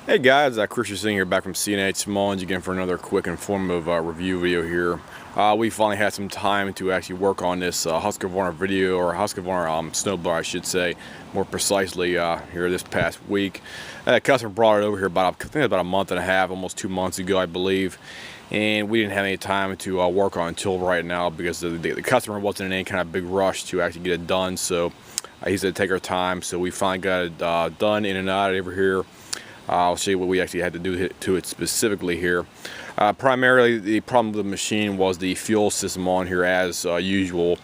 Hey guys, Christian Singh here, back from CNH Small again for another quick informative review video here. We finally had some time to actually work on this Husqvarna video, or Husqvarna snowblower I should say, more precisely here this past week. The customer brought it over here I think about a month and a half, almost 2 months ago I believe. And we didn't have any time to work on it until right now because the customer wasn't in any kind of big rush to actually get it done. So he said take our time, so we finally got it done in and out over here. I'll show you what we actually had to do to it specifically here. Primarily, the problem with the machine was the fuel system on here as usual.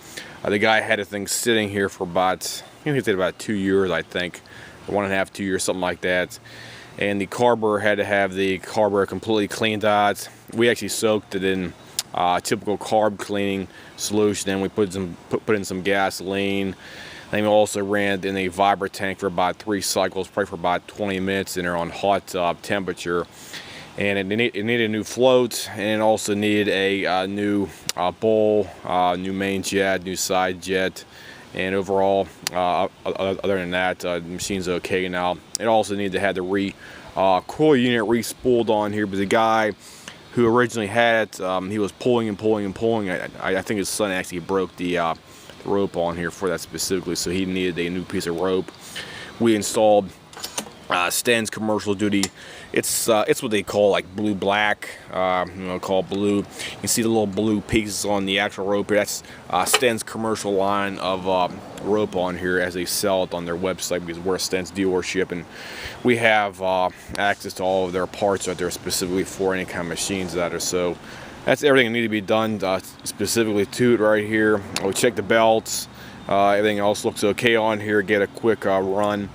The guy had a thing sitting here for about, he said about 2 years, I think, or 1.5, 2 years, something like that. And the carburetor had to have the carburetor completely cleaned out. We actually soaked it in typical carb cleaning solution, and we put in some gasoline. And we also ran it in a vibra tank for about 3 cycles, probably for about 20 minutes, and they're on hot temperature. And it needed a new float, and it also needed a new bowl, new main jet, new side jet, and overall, other than that, the machine's okay now. It also needed to have the recoil unit re-spooled on here, but the guy who originally had it, he was pulling and pulling and pulling. I think his son actually broke the rope on here for that specifically, so he needed a new piece of rope. We installed Sten's commercial duty. It's what they call like blue black, call blue. You can see the little blue pieces on the actual rope here. That's Sten's commercial line of rope on here as they sell it on their website, because we're a Sten's dealership and we have access to all of their parts out there specifically for any kind of machines that are so. That's everything that needs to be done specifically to it right here. We check the belts. Everything else looks okay on here. Get a quick run,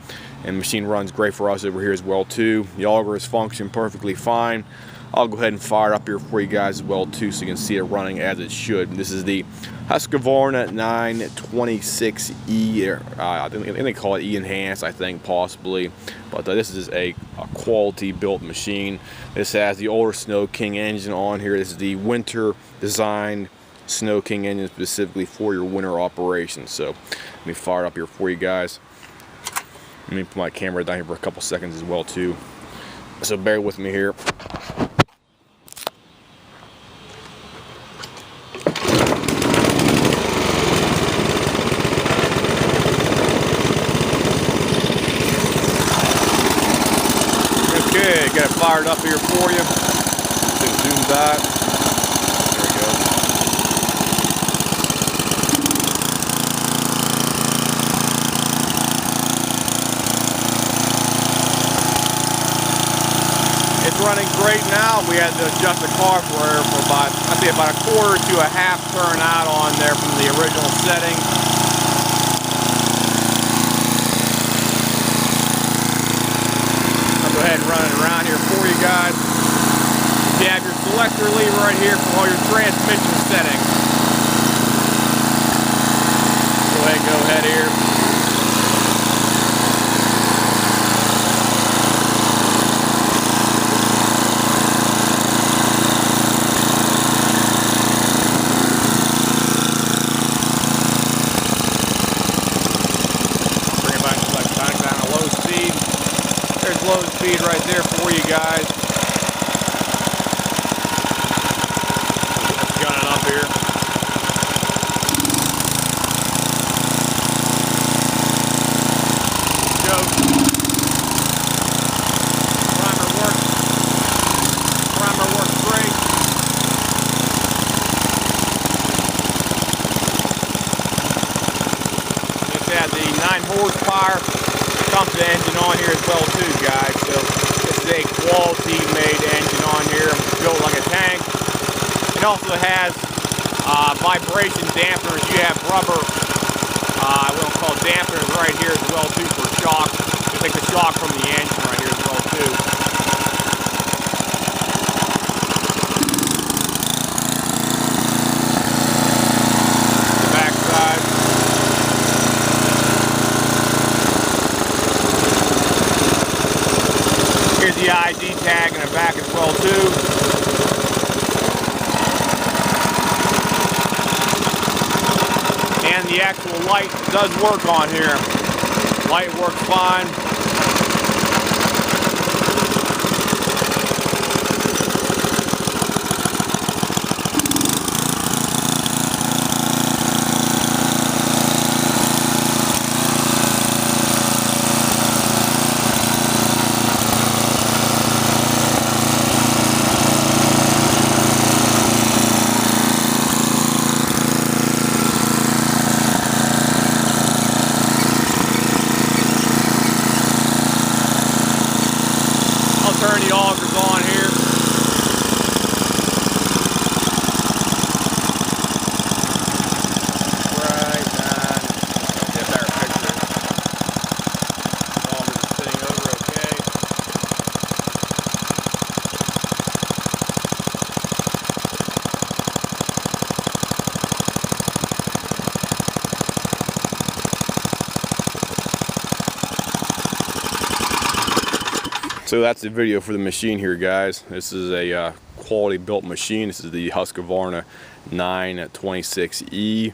and the machine runs great for us over here as well too. The augers function perfectly fine. I'll go ahead and fire it up here for you guys as well too, so you can see it running as it should. This is the Husqvarna 926E. I think they call it E Enhanced, I think, possibly. But this is a quality built machine. This has the older Snow King engine on here. This is the winter designed Snow King engine specifically for your winter operations. So let me fire it up here for you guys. Let me put my camera down here for a couple seconds as well too. So bear with me here. Okay, got it fired up here for you. Just zoom back. There we go. It's running great now. We had to adjust the carburetor for about, I'd say about 1/4 to a half turn out on there from the original setting. Go ahead and run it around here for you guys. You have your selector lever right here for all your transmission settings. Go ahead here. Bring it back down to low speed. There's low speed right there for you guys. Let's gun it up here. Go. Primer works great. Just had the 9 horsepower Tecumseh engine on here as well too, guys. So this is a quality made engine on here, built like a tank. It also has vibration dampers. You have rubber, I will call dampers right here as well too for shock. You take the shock from the engine right here as well too. The back side. Here's the ID tag in the back as well too. And the actual light does work on here. Light works fine. turn the augers on here. Right, get a better picture. Auger this thing over okay. So that's the video for the machine here, guys. This is a quality built machine. This is the Husqvarna 926E,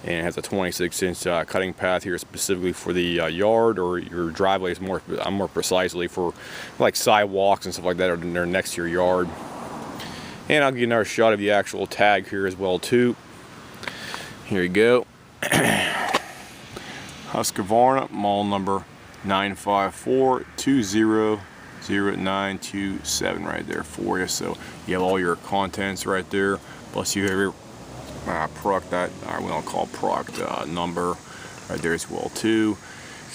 and it has a 26-inch cutting path here specifically for the yard or your driveways, more precisely for like sidewalks and stuff like that, or they're next to your yard. And I'll give you another shot of the actual tag here as well too. Here you go. Husqvarna, model number 954200927 right there for you. So you have all your contents right there, plus you have your product, that we don't call product number right there as well too,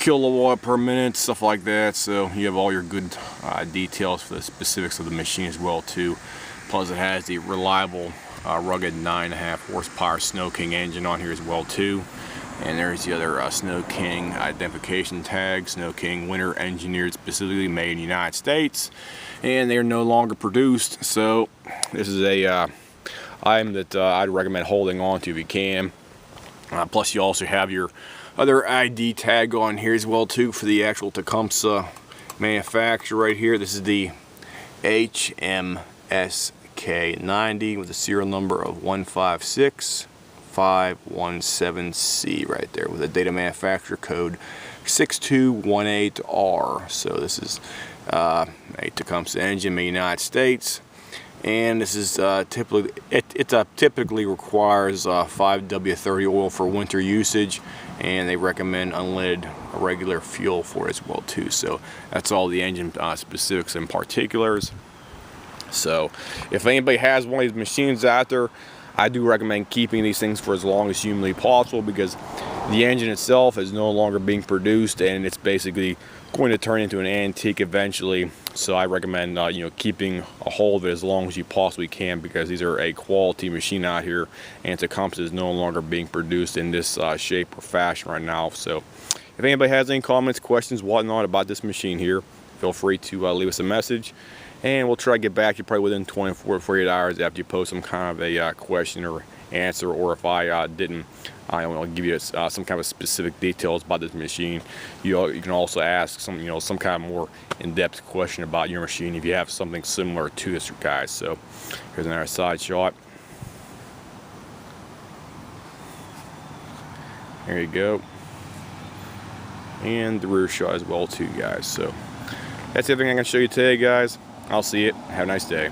kilowatt per minute, stuff like that. So you have all your good details for the specifics of the machine as well too. Plus it has the reliable rugged 9.5 horsepower Snow King engine on here as well too. And there's the other Snow King identification tag, Snow King winter engineered specifically, made in the United States, and they're no longer produced. So this is a item that I'd recommend holding on to if you can. Plus you also have your other ID tag on here as well too for the actual Tecumseh manufacturer right here. This is the HMSK90 with a serial number of 156517C right there, with a data manufacturer code 6218R. So this is a Tecumseh engine made in the United States, and this is typically typically requires 5W30 oil for winter usage, and they recommend unleaded regular fuel for it as well too. So that's all the engine specifics and particulars. So if anybody has one of these machines out there, I do recommend keeping these things for as long as humanly possible, because the engine itself is no longer being produced and it's basically going to turn into an antique eventually. So I recommend keeping a hold of it as long as you possibly can, because these are a quality machine out here, and Tecumseh is no longer being produced in this shape or fashion right now. So if anybody has any comments, questions, whatnot about this machine here, feel free to leave us a message, and we'll try to get back to you probably within 24 to 48 hours after you post some kind of a question or answer, or if I didn't, I'll give you some kind of specific details about this machine. You can also ask some kind of more in-depth question about your machine if you have something similar to this, guys. So here's another side shot. There you go, and the rear shot as well too, guys. So that's everything I can show you today, guys. I'll see you. Have a nice day.